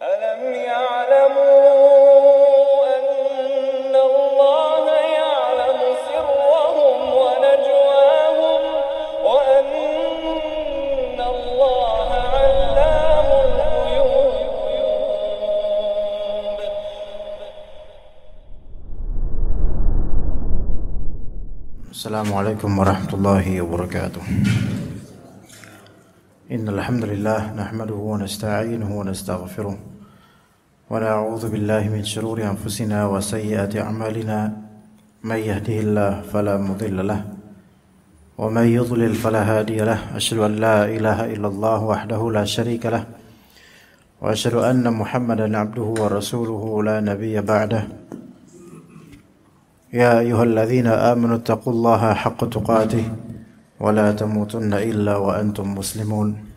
ألم يعلموا أن الله يعلم سرهم ونجواهم وأن الله علام الغيوب. السلام عليكم ورحمة الله وبركاته. إن الحمد لله نحمده ونستعينه ونستغفره ونعوذ بالله من شرور أنفسنا وسيئات أعمالنا. من يهده الله فلا مضل له ومن يضلل فلا هادي له. أشهد أن لا إله إلا الله وحده لا شريك له وأشهد أن محمدا عبده ورسوله لا نبي بعده. يا أيها الذين آمنوا اتقوا الله حق تقاته ولا تموتن إلا وأنتم مسلمون.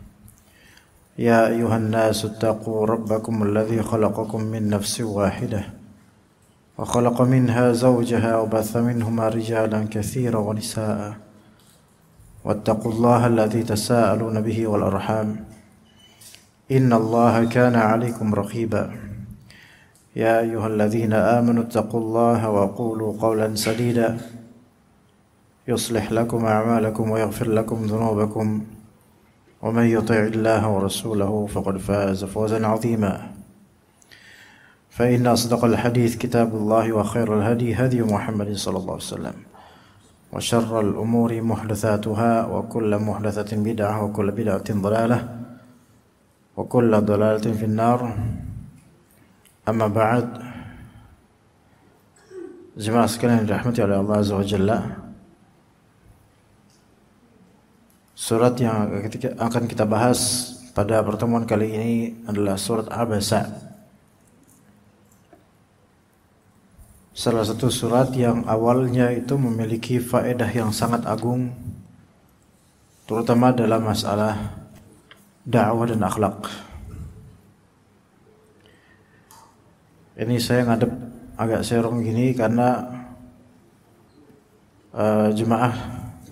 يا أيها الناس اتقوا ربكم الذي خلقكم من نفس واحدة وخلق منها زوجها وبث منهما رجالا كثيرا ونساء واتقوا الله الذي تساءلون به والأرحام إن الله كان عليكم رقيبا. يا أيها الذين آمنوا اتقوا الله وقولوا قولا سديدا يصلح لكم أعمالكم ويغفر لكم ذنوبكم ومن يطع الله ورسوله فقد فاز فوزا عظيما. فإن أصدق الحديث كتاب الله وخير الهدي هدي محمد صلى الله عليه وسلم وشر الأمور محدثاتها وكل محدثة بدعة وكل بدعة ضلالة وكل ضلالة في النار. Amma ba'd. Jemaah sekalian yang dirahmati oleh Allah Azza wa Jalla, surat yang akan kita bahas pada pertemuan kali ini adalah surat Abasa. Salah satu surat yang awalnya itu memiliki faedah yang sangat agung, terutama dalam masalah dakwah dan akhlak. Ini saya ngadep agak serong gini karena jemaah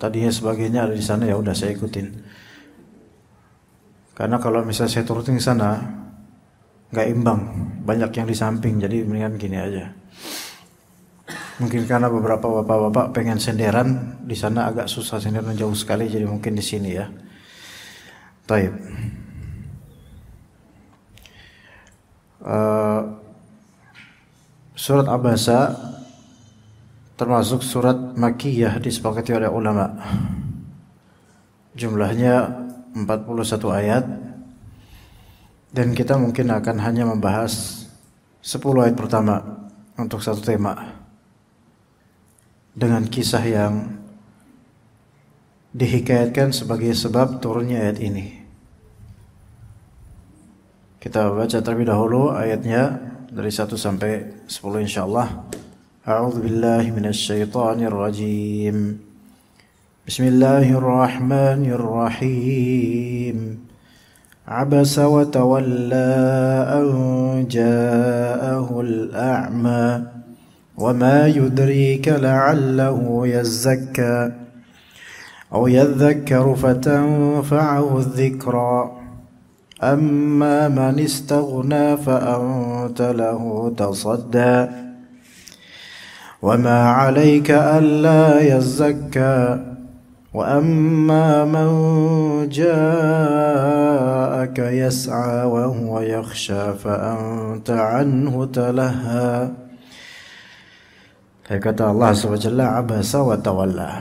tadinya sebagainya ada di sana, ya udah saya ikutin. Karena kalau misalnya saya turutin ke sana nggak imbang, banyak yang di samping, jadi mendingan gini aja. Mungkin karena beberapa bapak-bapak pengen senderan di sana agak susah, senderan jauh sekali, jadi mungkin di sini ya. Taib. Surat Abasa termasuk surat Makkiyah, disepakati oleh ulama. Jumlahnya 41 ayat, dan kita mungkin akan hanya membahas 10 ayat pertama untuk satu tema, dengan kisah yang dihikayatkan sebagai sebab turunnya ayat ini. Kita baca terlebih dahulu ayatnya dari 1 sampai 10 insyaallah. A'udzu billahi minasyaitonir rajim. Bismillahirrahmanirrahim. Abasa wa tawalla an ja'ahu al-a'ma wa ma yudrika la'allahu yazzakka aw yadhakkaru fatanfa'ahu adh-dhikra. أما من استغنى فأنت له تصدى وما عليك ألا يزكى وأما من جاءك يسعى وهو يخشى فأنت عنه تلهى. Kata Allah SWT, abasa wa tawalla.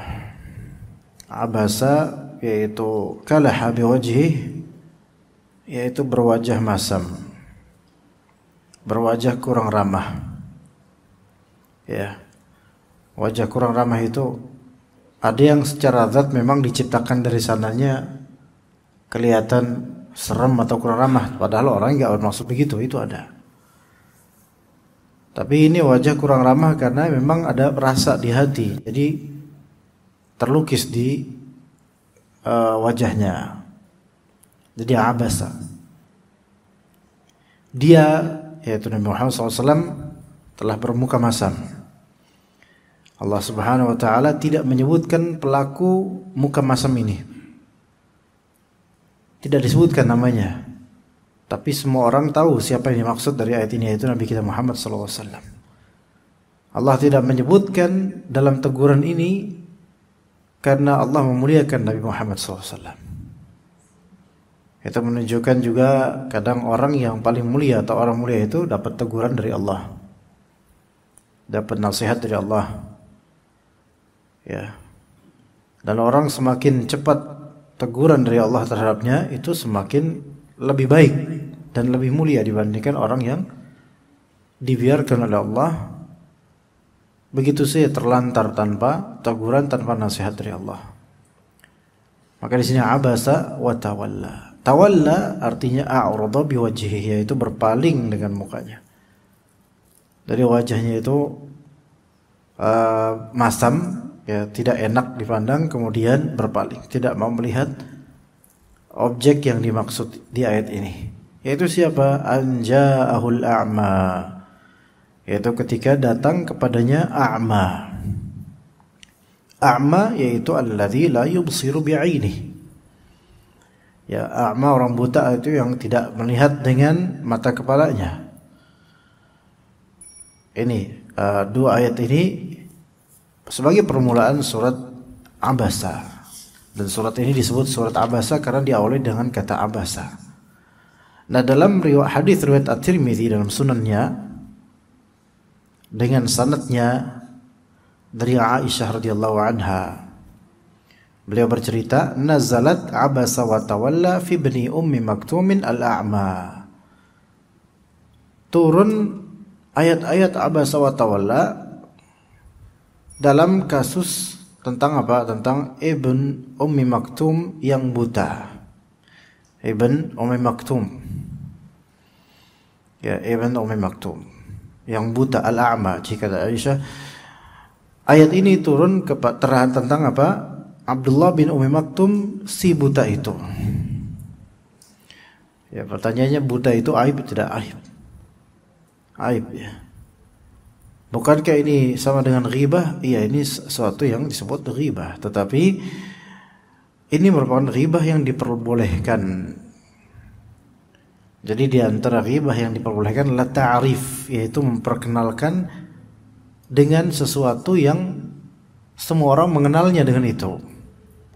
Abasa yaitu kalaha biwajhih, yaitu berwajah masam, berwajah kurang ramah. Ya, wajah kurang ramah itu ada yang secara zat memang diciptakan dari sananya kelihatan serem atau kurang ramah, padahal orang nggak bermaksud begitu, itu ada. Tapi ini wajah kurang ramah karena memang ada rasa di hati, jadi terlukis di wajahnya. Jadi abasa. Dia, yaitu Nabi Muhammad SAW, telah bermuka masam. Allah Subhanahu wa Ta'ala tidak menyebutkan pelaku muka masam ini, tidak disebutkan namanya, Tapi semua orang tahu siapa yang dimaksud dari ayat ini, yaitu Nabi kita Muhammad SAW. Allah tidak menyebutkan dalam teguran ini karena Allah memuliakan Nabi Muhammad SAW. Itu menunjukkan juga kadang orang yang paling mulia atau orang mulia itu dapat teguran dari Allah, dapat nasihat dari Allah. Ya. Dan orang semakin cepat teguran dari Allah terhadapnya, itu semakin lebih baik dan lebih mulia dibandingkan orang yang dibiarkan oleh Allah begitu saja terlantar tanpa teguran, tanpa nasihat dari Allah. Maka di sini abasa wa tawalla. Tawalla artinya a'rada biwajhihi, yaitu berpaling dengan mukanya. Dari wajahnya itu masam, ya, tidak enak dipandang, kemudian berpaling, tidak mau melihat objek yang dimaksud di ayat ini. Yaitu siapa? Anja'ahul a'ma, yaitu ketika datang kepadanya a'ma. A'ma yaitu alladzi la yubsiru bi'ainihi. Ya, a'ma orang buta itu yang tidak melihat dengan mata kepalanya. Ini dua ayat ini sebagai permulaan surat Abasa. Dan surat ini disebut surat Abasa karena diawali dengan kata Abasa. Nah, dalam hadis riwayat At-Tirmidzi dalam sunannya dengan sanadnya dari Aisyah radhiyallahu anha, beliau bercerita, nazalat abasa wa tawalla fi ibni ummi maktumin al-a'ma. Turun ayat-ayat abasa wa tawalla dalam kasus tentang apa? Tentang Ibn Ummi Maktum yang buta. Ibn Ummi Maktum. Ya, Ibn Ummi Maktum yang buta, al-a'ma. Jika ada Aisyah, ayat ini turun tentang apa? Abdullah bin Ummi Maktum, si buta itu. Ya, pertanyaannya, buta itu aib tidak aib? Aib, ya. Bukankah ini sama dengan ghibah? Iya, ini sesuatu yang disebut ghibah, tetapi ini merupakan ghibah yang diperbolehkan. Jadi di antara ghibah yang diperbolehkan adalah ta'rif, yaitu memperkenalkan dengan sesuatu yang semua orang mengenalnya dengan itu,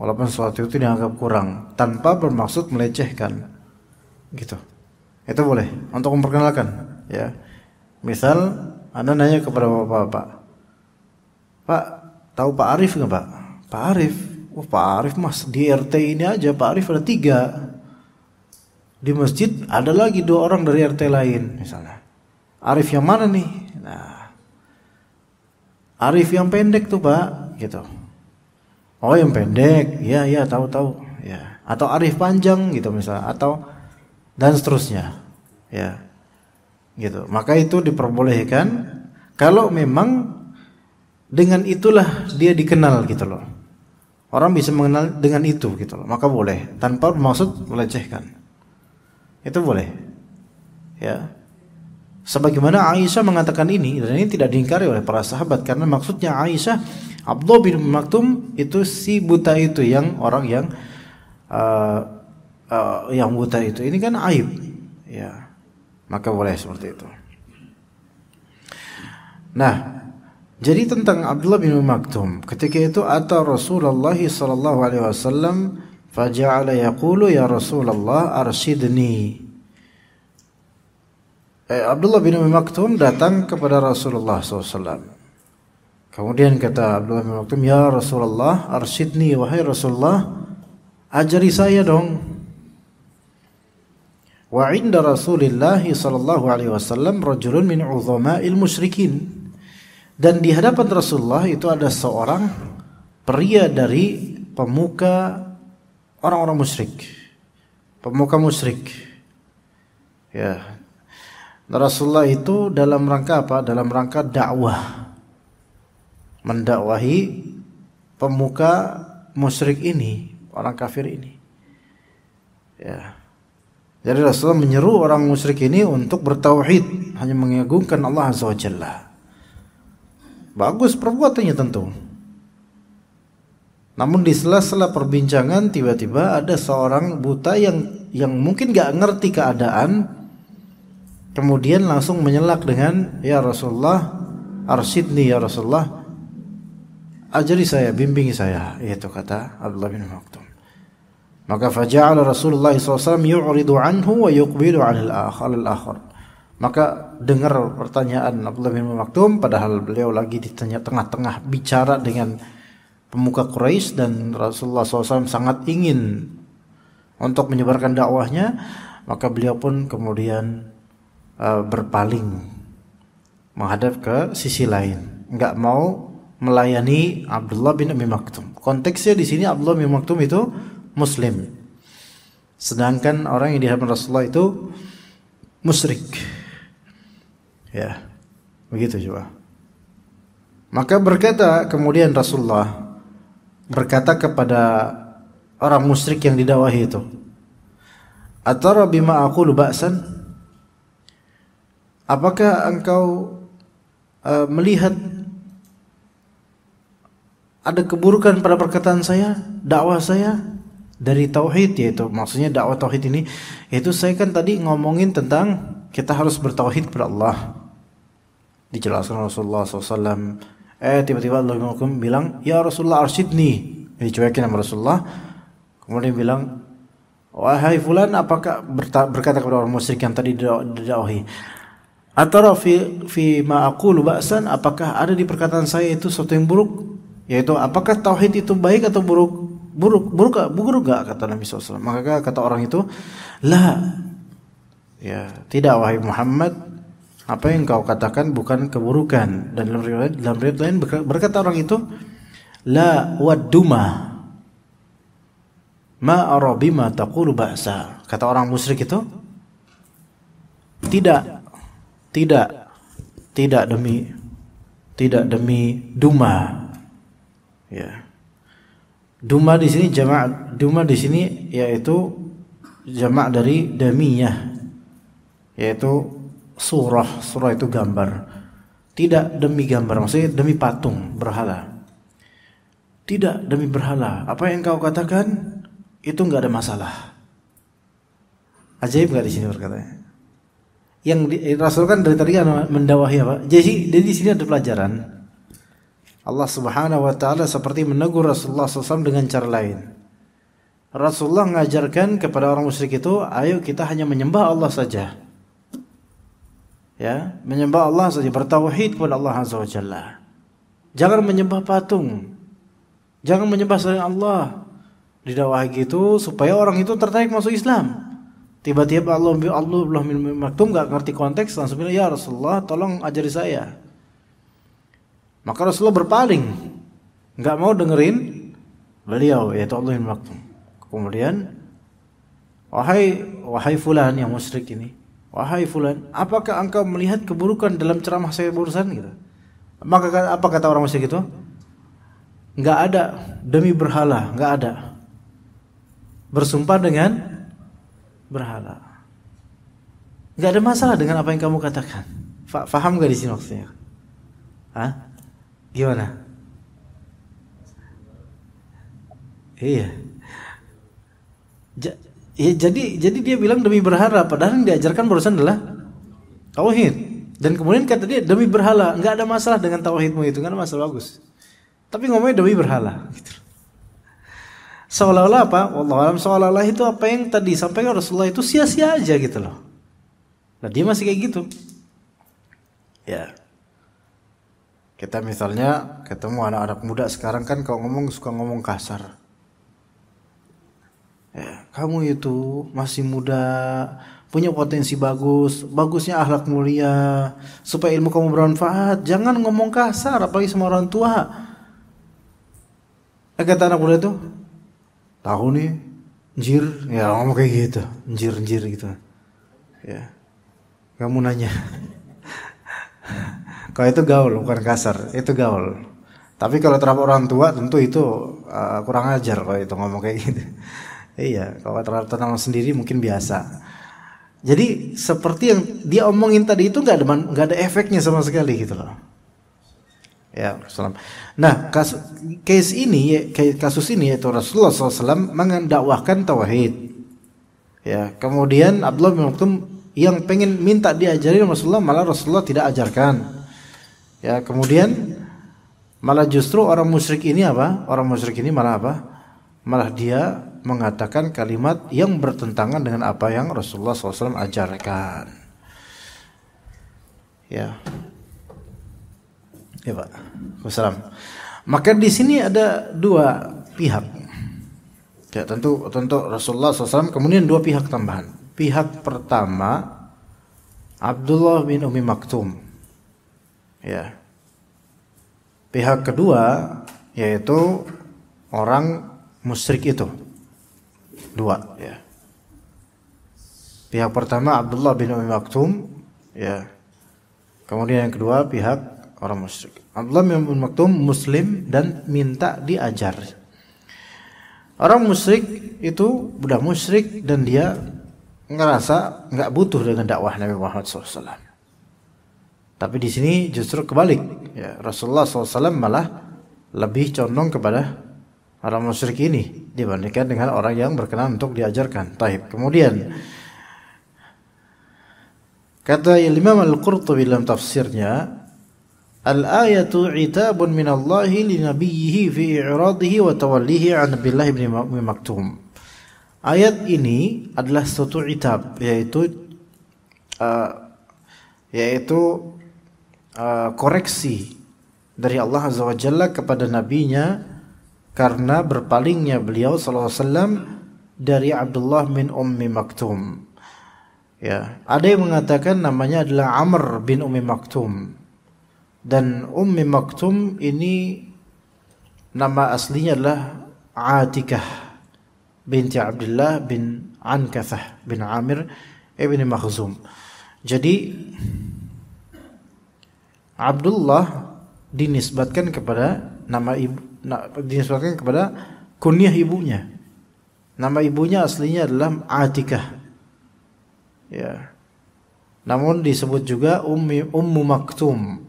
walaupun sesuatu itu dianggap kurang, tanpa bermaksud melecehkan, gitu. Itu boleh untuk memperkenalkan, ya. Misal Anda nanya kepada bapak-bapak, Pak, tahu Pak Arif nggak Pak? Pak Arif? Oh, Pak Arif mas, di RT ini aja Pak Arif ada 3. Di masjid ada lagi 2 orang dari RT lain, misalnya. Arif yang mana nih? Nah, Arif yang pendek tuh Pak, gitu. Oh, yang pendek, ya tahu, ya. Atau Arif panjang, gitu misalnya, atau dan seterusnya, ya. Gitu. Maka itu diperbolehkan kalau memang dengan itulah dia dikenal, gitu loh. Orang bisa mengenal dengan itu, gitu loh. Maka boleh tanpa bermaksud melecehkan. Itu boleh. Ya. Sebagaimana Aisyah mengatakan ini, dan ini tidak diingkari oleh para sahabat, karena maksudnya Aisyah, Abdullah bin Maktum itu si buta itu, yang orang yang buta itu. Ini kan aib, ya. Maka boleh seperti itu. Nah, jadi tentang Abdullah bin Maktum, ketika itu ata Rasulullah sallallahu alaihi wasallam faja'ala yaqulu ya Rasulullah arsyidni. Abdullah bin Maktum datang kepada Rasulullah SAW. Kemudian kata Abdullah bin Maktum, ya Rasulullah arsyidni, wahai Rasulullah, ajari saya dong. Wa 'inda Rasulillah sallallahu alaihi wasallam rajulun min 'udhama'il musyrikin. Dan di hadapan Rasulullah itu ada seorang pria dari pemuka orang-orang musyrik. Pemuka musyrik. Ya. Rasulullah itu dalam rangka apa? Dalam rangka dakwah. Mendakwahi pemuka musyrik ini, orang kafir ini. Ya. Jadi Rasulullah menyeru orang musyrik ini untuk bertauhid, hanya mengagungkan Allah Azza wa Jalla. Bagus perbuatannya tentu. Namun di sela-sela perbincangan tiba-tiba ada seorang buta yang mungkin gak ngerti keadaan, kemudian langsung menyelak dengan, ya Rasulullah, arsyidni ya Rasulullah, ajari saya, bimbingi saya, yaitu kata Abdullah bin Maktum. Maka faja'ala Rasulullah SAW yu'ridu anhu wa yuqbilu 'alal akhar. Maka dengar pertanyaan Abdullah bin Maktum, padahal beliau lagi di tengah-tengah bicara dengan pemuka Quraisy, dan Rasulullah SAW sangat ingin untuk menyebarkan dakwahnya. Maka beliau pun kemudian berpaling menghadap ke sisi lain, nggak mau melayani Abdullah bin Umi Maktum. Konteksnya di sini Abdullah bin Maktum itu Muslim, sedangkan orang yang di hadapan Rasulullah itu musyrik. Ya, begitu coba. Maka berkata kemudian Rasulullah berkata kepada orang musyrik yang didakwahi itu, atara bima aqulu ba'san, apakah engkau melihat ada keburukan pada perkataan saya, dakwah saya dari tauhid, yaitu maksudnya dakwah tauhid ini, yaitu saya kan tadi ngomongin tentang kita harus bertauhid kepada Allah, dijelaskan Rasulullah SAW. Tiba-tiba Allah bilang, ya Rasulullah arsyidni, dicuekin sama Rasulullah. Kemudian bilang, wahai fulan, apakah berkata kepada orang musyrik yang tadi didakwahi, atara fi ma aqulu ba'san, apakah ada di perkataan saya itu sesuatu yang buruk, yaitu apakah tauhid itu baik atau buruk? Buruk gak, kata Nabi SAW. Maka kata orang itu, la, ya tidak wahai Muhammad, apa yang kau katakan bukan keburukan. Dan dalam riwayat lain berkata orang itu, la wadduma ma ara bima taqulu ba'sa. Kata orang musyrik itu, tidak demi duma. Ya. Duma di sini jamak, duma di sini yaitu jamak dari damiyah, yaitu surah itu gambar. Tidak demi gambar, maksudnya demi patung berhala. Tidak demi berhala. Apa yang kau katakan itu enggak ada masalah. Ajaib enggak di sini berkatanya. Yang Rasul kan dari tadi mendakwahi apa? Jadi di sini ada pelajaran. Allah Subhanahu wa taala seperti menegur Rasulullah SAW dengan cara lain. Rasulullah mengajarkan kepada orang musyrik itu, ayo kita hanya menyembah Allah saja. Ya, menyembah Allah saja, bertauhid kepada Allah Azza wa Jalla. Jangan menyembah patung. Jangan menyembah selain Allah. Didakwahi gitu supaya orang itu tertarik masuk Islam. Tiba-tiba Allah bin Maktum enggak ngerti konteks, langsung bilang, "Ya Rasulullah, tolong ajari saya." Maka Rasulullah berpaling, enggak mau dengerin beliau, yaitu Allah bin Maktum. Kemudian, wahai fulan yang musyrik ini, wahai fulan, apakah engkau melihat keburukan dalam ceramah saya barusan gitu? Maka apa kata orang musyrik itu? Enggak ada demi berhala, enggak ada. Bersumpah dengan berhala. Enggak ada masalah dengan apa yang kamu katakan. Faham enggak di sini maksudnya? Hah? Gimana? Iya. Jadi dia bilang demi berhala, padahal yang diajarkan barusan adalah tauhid. Dan kemudian kata dia demi berhala, enggak ada masalah dengan tauhidmu itu, enggak ada masalah, bagus. Tapi ngomongnya demi berhala gitu. Seolah-olah apa? Wallahualam, seolah-olah itu apa yang tadi disampaikan Rasulullah itu sia-sia aja gitu loh. Nah, dia masih kayak gitu. Ya. Kita misalnya ketemu anak-anak muda sekarang kan kalau ngomong suka ngomong kasar. Ya, kamu itu masih muda, punya potensi bagus, bagusnya akhlak mulia, supaya ilmu kamu bermanfaat. Jangan ngomong kasar, apalagi sama orang tua. Kata anak muda itu, tahu nih, njir, ya ngomong kayak gitu, njir gitu. Ya, kamu nanya. Kalau itu gaul, bukan kasar, itu gaul. Tapi kalau terhadap orang tua tentu itu kurang ajar kalau itu ngomong kayak gitu. Iya, kalau terhadap teman sendiri mungkin biasa. Jadi seperti yang dia omongin tadi itu nggak ada efeknya sama sekali gitu loh. Ya, Rasulullah. Nah, kasus ini yaitu Rasulullah SAW mendakwahkan tauhid. Ya, kemudian Abdullah bin Maktum yang pengen minta diajarin Rasulullah, malah Rasulullah tidak ajarkan. Ya, kemudian malah justru orang musyrik ini apa? Orang musyrik ini malah apa? Malah dia mengatakan kalimat yang bertentangan dengan apa yang Rasulullah SAW ajarkan. Ya. Ya Pak. Wassalam. Maka di sini ada dua pihak. Ya, tentu Rasulullah SAW kemudian dua pihak tambahan. Pihak pertama Abdullah bin Ummi Maktum. Ya. Pihak kedua yaitu orang musyrik itu. Dua, ya. Pihak pertama Abdullah bin Ummi Maktum, ya. Kemudian yang kedua pihak orang musyrik. Abdullah bin Ummi Maktum muslim dan minta diajar. Orang musyrik itu budak musyrik dan dia ngerasa nggak butuh dengan dakwah Nabi Muhammad SAW. Tapi di sini justru kebalik. Ya, Rasulullah SAW malah lebih condong kepada orang musyrik ini dibandingkan dengan orang yang berkenan untuk diajarkan. Taib. Kemudian kata Imam Al-Qurtubi dalam tafsirnya, al-ayatu itabun min Allah li nabiyhi fi i'radihi wa tawallihi an Abdullah bin Ummi Maktum. Ayat ini adalah suatu itab, yaitu koreksi dari Allah Azza wa Jalla kepada nabinya karena berpalingnya beliau sallallahu alaihi wasallam dari Abdullah bin Ummi Maktum. Ya, ada yang mengatakan namanya adalah Amr bin Ummi Maktum. Dan Ummi Maktum ini nama aslinya adalah Atikah binti Abdullah bin Ankathah bin Amir ibn Makhzum. Jadi Abdullah dinisbatkan kepada dinisbatkan kepada kunyah ibunya. Nama ibunya aslinya adalah Atikah. Ya. Namun disebut juga Ummu Maktum.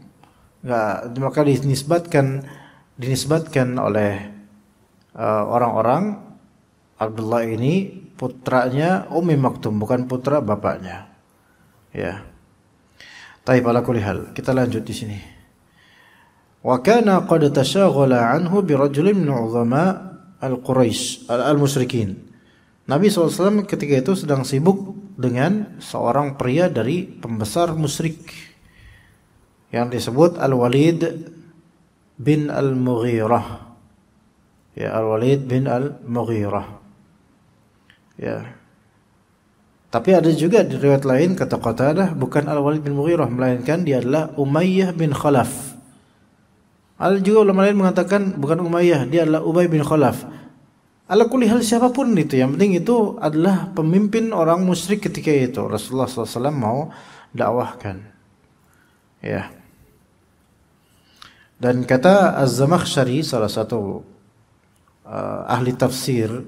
Maka dinisbatkan oleh orang-orang Abdullah ini putranya Ummi Maktum, bukan putra bapaknya. Ya. Taib ala kulli hal. Kita lanjut di sini. Wa kana qad tashaghala anhu bi rajulin min uzama al-Quraisy al-musyrikin. Nabi SAW ketika itu sedang sibuk dengan seorang pria dari pembesar musyrik yang disebut Al-Walid bin Al-Mughirah. Ya, Al-Walid bin Al-Mughirah. Ya. Tapi ada juga di riwayat lain kata Qatadah bukan Al-Walid bin Mughirah melainkan dia adalah Umayyah bin Khalaf. Ada juga ulama lain mengatakan bukan Umayyah, dia adalah Ubay bin Khalaf. Ala kulli hal siapapun itu, yang penting itu adalah pemimpin orang musyrik ketika itu Rasulullah SAW mau dakwahkan. Ya. Dan kata Az-Zamakhsyari, salah satu ahli tafsir,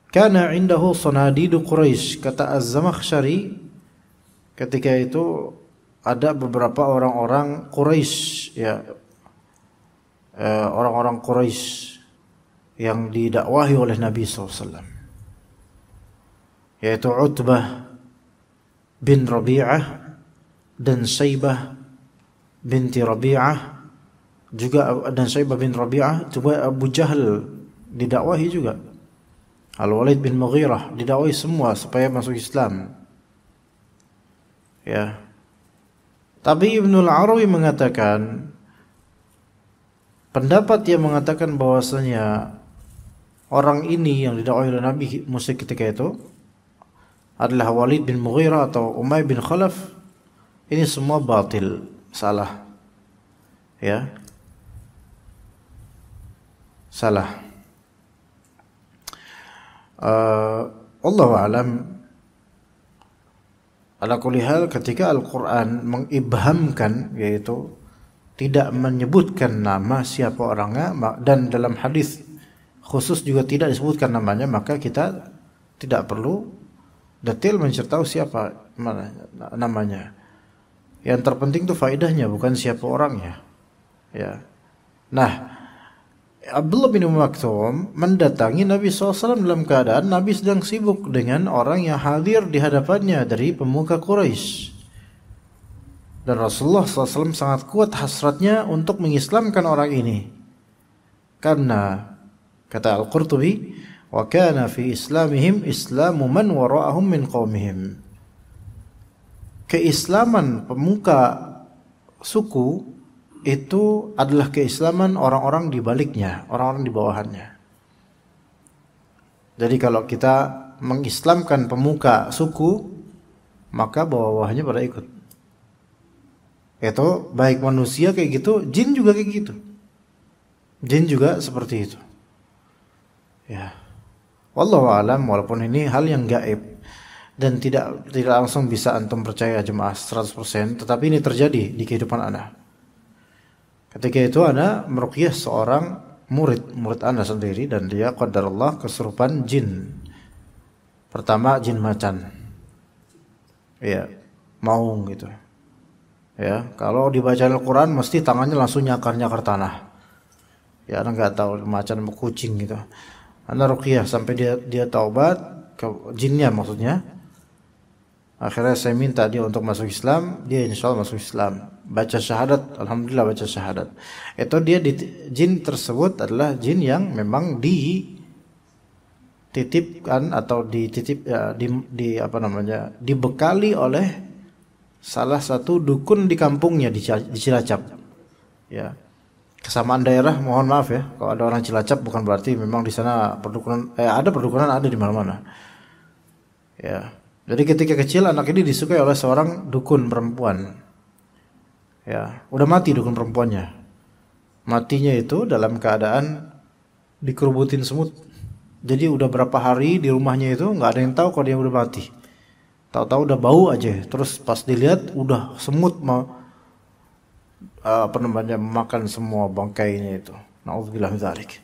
kana indahu sanadidu Quraisy. Kata Az-Zamakhsyari, ketika itu ada beberapa orang-orang Quraisy, ya, orang-orang Quraisy yang didakwahi oleh Nabi SAW, yaitu Utbah bin Rabi'ah dan Syaibah binti Rabi'ah, juga dan Syaibah bin Rabi'ah, juga Abu Jahal didakwahi juga, Al-Walid bin Mughirah didakwahi semua supaya masuk Islam. Ya. Tapi Ibnul Arawi mengatakan pendapat yang mengatakan bahwasanya orang ini yang didakwahi oleh Nabi musyrik ketika itu adalah Walid bin Mughirah atau Umay bin Khalaf, ini semua batil, salah. Ya. Salah. Allahu a'lam. Ala kulli hal, ketika Al-Quran mengibhamkan, yaitu tidak menyebutkan nama siapa orangnya, dan dalam hadis khusus juga tidak disebutkan namanya, maka kita tidak perlu detail menceritakan siapa namanya. Yang terpenting itu faedahnya, bukan siapa orangnya. Ya. Nah, Abdullah bin Maktum mendatangi Nabi SAW dalam keadaan Nabi sedang sibuk dengan orang yang hadir di hadapannya dari pemuka Quraisy. Dan Rasulullah SAW sangat kuat hasratnya untuk mengislamkan orang ini. Karena kata Al-Qurtubi, wa kana fi islamihim islamu man wara'ahum min qaumihim. Keislaman pemuka suku itu adalah keislaman orang-orang di baliknya, orang-orang di bawahannya. Jadi kalau kita mengislamkan pemuka suku, maka bawah-bawahnya pada ikut. Itu baik manusia kayak gitu, jin juga kayak gitu. Jin juga seperti itu. Ya. Wallahu a'lam, walaupun ini hal yang gaib dan tidak langsung bisa antum percaya jemaah 100%, tetapi ini terjadi di kehidupan Anda. Ketika itu Anda meruqyah seorang murid Anda sendiri dan dia qadarullah kesurupan jin. Pertama jin macan. Ya, maung gitu. Ya, kalau dibaca Al-Qur'an mesti tangannya langsung nyakar-nyakar tanah. Ya, Anda enggak tahu macan sama kucing gitu. Anda ruqyah sampai dia taubat ke jinnya maksudnya. Akhirnya saya minta dia untuk masuk Islam, dia insyaallah masuk Islam. Baca syahadat, alhamdulillah baca syahadat. Itu dia jin tersebut adalah jin yang memang dititipkan atau dibekali oleh salah satu dukun di kampungnya di Cilacap. Ya. Kesamaan daerah, mohon maaf ya. Kalau ada orang Cilacap bukan berarti memang di sana perdukunan ada perdukunan ada di mana-mana. Ya. Jadi ketika kecil anak ini disukai oleh seorang dukun perempuan. Ya, udah mati dukun perempuannya. Matinya itu dalam keadaan dikerubutin semut. Jadi udah berapa hari di rumahnya itu nggak ada yang tahu kalau dia udah mati. Tahu-tahu udah bau aja. Terus pas dilihat udah semut memakan semua bangkainya itu. Nauzubillah min dzalik.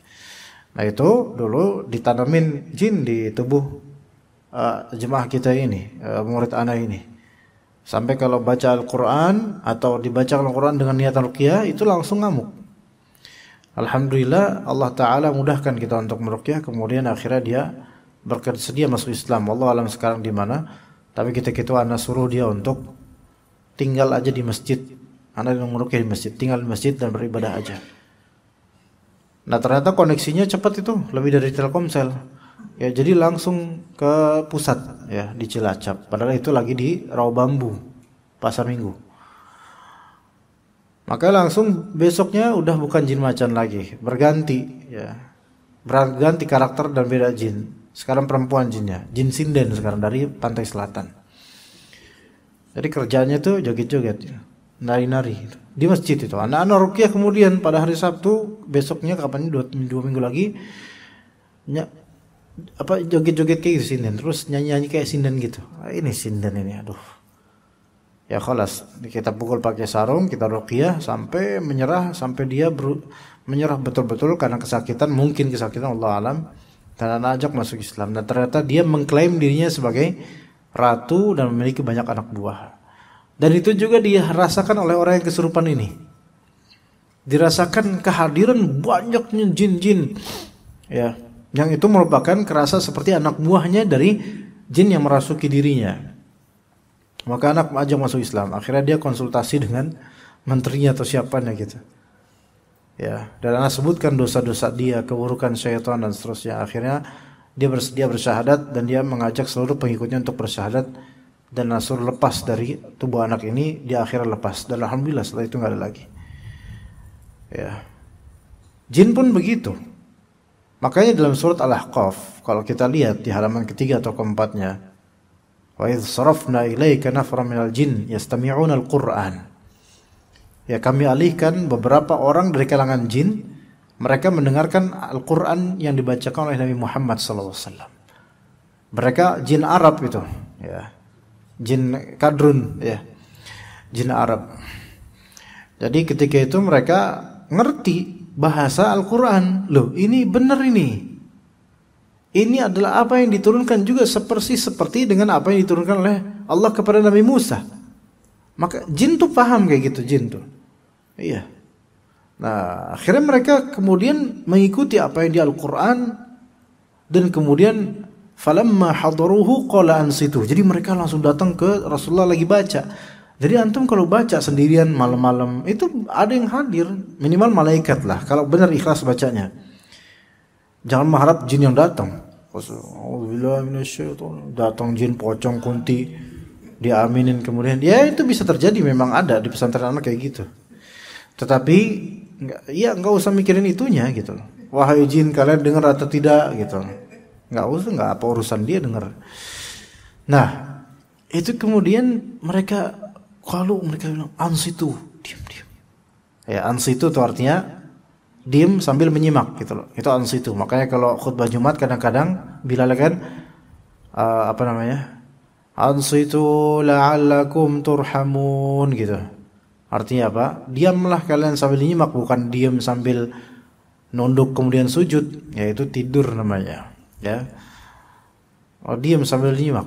Nah itu dulu ditanamin jin di tubuh jemaah kita ini, murid anak ini. Sampai kalau baca Al-Quran atau dibaca Al-Quran dengan niatan ruqyah itu langsung ngamuk. Alhamdulillah Allah Ta'ala mudahkan kita untuk meruqyah. Kemudian akhirnya dia bersedia masuk Islam. Allah alam sekarang di mana. Tapi kita anak suruh dia untuk tinggal aja di masjid. Anak yang meruqyah di masjid, tinggal di masjid dan beribadah aja. Nah ternyata koneksinya cepat itu, lebih dari Telkomsel. Ya jadi langsung ke pusat ya di Cilacap. Padahal itu lagi di Rawabambu, Pasar Minggu. Maka langsung besoknya udah bukan jin macan lagi, berganti ya. Berganti karakter dan beda jin. Sekarang perempuan jinnya, jin sinden sekarang dari pantai selatan. Jadi kerjanya tuh joget-joget, ya. Nari-nari di masjid itu. Anak-anak ruqyah kemudian pada hari Sabtu, besoknya kapan 2 minggu lagi joget-joget kayak gitu sinden, terus nyanyi-nyanyi kayak sinden gitu. Ini sinden ini, aduh. Ya khalas, kita pukul pakai sarung, kita ruqyah sampai menyerah, sampai dia menyerah betul-betul karena kesakitan, mungkin kesakitan Allah alam, dan anak ajak masuk Islam. Dan ternyata dia mengklaim dirinya sebagai ratu dan memiliki banyak anak buah. Dan itu juga dia rasakan oleh orang yang kesurupan ini. Dirasakan kehadiran banyaknya jin-jin. Ya. Yang itu merupakan kerasa seperti anak buahnya dari jin yang merasuki dirinya. Maka anak ajak masuk Islam. Akhirnya dia konsultasi dengan menterinya atau siapanya gitu. Ya, dan anak sebutkan dosa-dosa dia, keburukan syaitan dan seterusnya. Akhirnya dia bersedia bersyahadat dan dia mengajak seluruh pengikutnya untuk bersyahadat dan suruh lepas dari tubuh anak ini. Dia akhirnya lepas dan alhamdulillah setelah itu nggak ada lagi. Ya, jin pun begitu. Makanya dalam surat Al-Ahqaf, kalau kita lihat di halaman ketiga atau keempatnya, wa idh sarafna ilaika nafran minal jin yastami'una al-Qur'an. Ya, kami alihkan beberapa orang dari kalangan jin, mereka mendengarkan Al-Qur'an yang dibacakan oleh Nabi Muhammad SAW. Mereka jin Arab itu, ya. Jin kadrun, ya. Jin Arab. Jadi ketika itu mereka ngerti bahasa Al-Quran. Loh, ini benar ini. Ini adalah apa yang diturunkan juga seperti dengan apa yang diturunkan oleh Allah kepada Nabi Musa. Maka jin tuh paham kayak gitu, jin tuh. Iya. Nah, akhirnya mereka kemudian mengikuti apa yang di Al-Quran, dan kemudian falamma hadaruhu qala ansitu. Jadi mereka langsung datang ke Rasulullah lagi baca. Jadi antum kalau baca sendirian malam-malam itu ada yang hadir, minimal malaikat lah kalau benar ikhlas bacanya. Jangan mengharap jin yang datang. Auzubillahi minasyaitonir, datang jin pocong kunti diaminin kemudian. Ya itu bisa terjadi, memang ada di pesantren anak kayak gitu. Tetapi enggak usah mikirin itunya gitu. Wahai jin, kalian dengar atau tidak gitu. Enggak apa urusan dia dengar. Nah, itu kemudian mereka bilang ansitu, diam. Ya, ansitu itu artinya diam sambil menyimak gitu loh. Itu ansitu. Makanya kalau khutbah Jumat kadang-kadang Bilal kan ansitu la'allakum turhamun gitu. Artinya apa? Diamlah kalian sambil nyimak, bukan diam sambil nunduk kemudian sujud, yaitu tidur namanya. Ya. Diam sambil nyimak.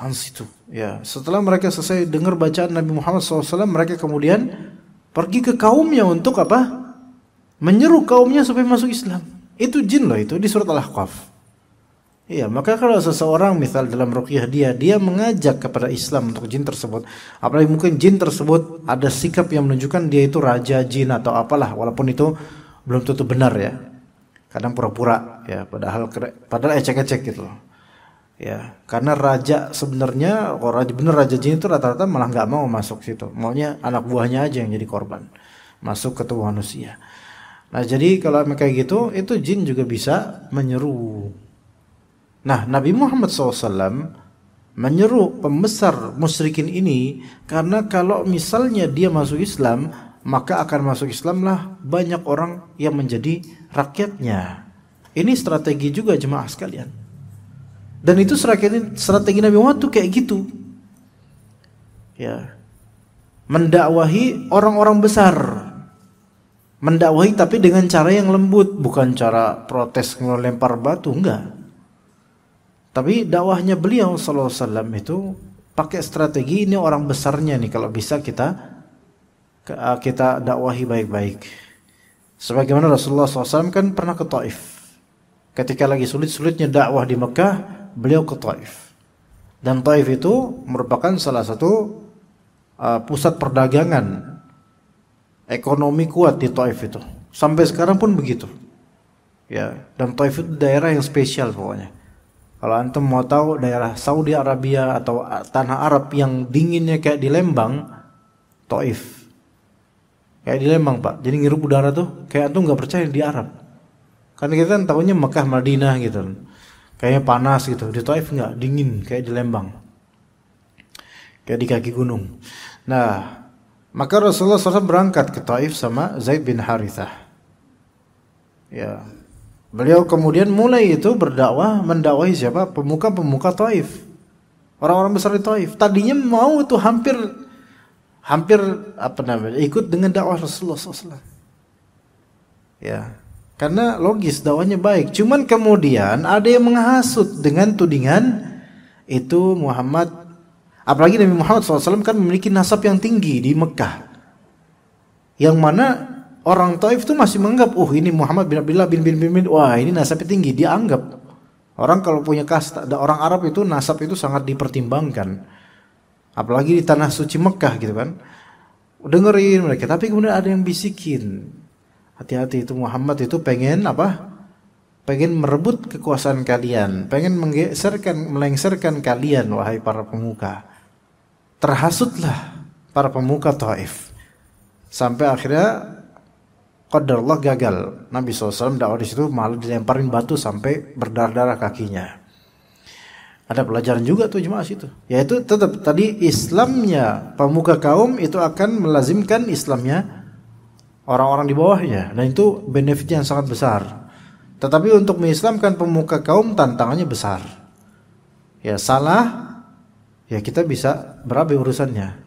Ansitu. Ya. Setelah mereka selesai dengar bacaan Nabi Muhammad SAW, mereka kemudian pergi ke kaumnya untuk apa? Menyeru kaumnya supaya masuk Islam. Itu jin loh, itu di surat Al-Ahqaf. Iya, maka kalau seseorang misal dalam ruqyah dia mengajak kepada Islam untuk jin tersebut, apalagi mungkin jin tersebut ada sikap yang menunjukkan dia itu raja jin atau apalah, walaupun itu belum tentu benar ya. Kadang pura-pura ya, padahal ecek-ecek gitu loh. Ya, karena raja sebenarnya, kalau raja jin itu rata-rata malah nggak mau masuk situ. Maunya anak buahnya aja yang jadi korban masuk ke tubuh manusia. Nah, jadi kalau kayak gitu, itu jin juga bisa menyeru. Nah, Nabi Muhammad SAW menyeru pembesar musyrikin ini karena kalau misalnya dia masuk Islam, maka akan masuk Islamlah banyak orang yang menjadi rakyatnya. Ini strategi juga jemaah sekalian. Dan itu strategi Nabi Muhammad tuh kayak gitu. Ya. Mendakwahi orang-orang besar. Mendakwahi tapi dengan cara yang lembut, bukan cara protes melempar batu, enggak. Tapi dakwahnya beliau sallallahu alaihi wasallam itu pakai strategi, ini orang besarnya nih, kalau bisa kita dakwahi baik-baik. Sebagaimana Rasulullah SAW kan pernah ke Taif. Ketika lagi sulit-sulitnya dakwah di Mekah, beliau ke Taif. Dan Taif itu merupakan salah satu pusat perdagangan, ekonomi kuat di Taif itu. Sampai sekarang pun begitu. Ya, dan Taif itu daerah yang spesial pokoknya. Kalau antum mau tahu daerah Saudi Arabia atau tanah Arab yang dinginnya kayak di Lembang, Taif. Kayak di Lembang, Pak. Jadi ngirup udara tuh kayak antum nggak percaya di Arab. Karena kita kan tahunya Mekah, Madinah gitu. Kayaknya panas gitu. Di Taif nggak, dingin kayak di Lembang. Kayak di kaki gunung. Nah, maka Rasulullah SAW berangkat ke Taif sama Zaid bin Harithah. Ya. Beliau kemudian mulai itu berdakwah, mendakwahi siapa? Pemuka-pemuka Taif. Orang-orang besar di Taif. Tadinya mau itu hampir ikut dengan dakwah Rasulullah SAW. Ya. Karena logis dakwahnya baik. Cuman kemudian ada yang menghasut dengan tudingan itu Muhammad. Apalagi Nabi Muhammad SAW kan memiliki nasab yang tinggi di Mekah. Yang mana orang Taif itu masih menganggap, ini Muhammad bin Abdullah bin wah ini nasabnya tinggi. Dia anggap. Orang kalau punya kasta, orang Arab itu nasab itu sangat dipertimbangkan. Apalagi di tanah suci Mekah gitu kan. Dengerin mereka. Tapi kemudian ada yang bisikin. Hati-hati, itu Muhammad itu pengen apa? Pengen merebut kekuasaan kalian. Pengen melengsarkan kalian, wahai para pemuka. Terhasutlah para pemuka Taif. Sampai akhirnya qadarullah gagal. Nabi SAW dakwah di situ malah dilemparin batu sampai berdarah-darah kakinya. Ada pelajaran juga tuh jemaah situ. Yaitu tetap tadi Islamnya pemuka kaum itu akan melazimkan Islamnya orang-orang di bawahnya. Dan itu benefitnya yang sangat besar. Tetapi untuk mengislamkan pemuka kaum tantangannya besar. Ya salah, ya kita bisa berabe urusannya.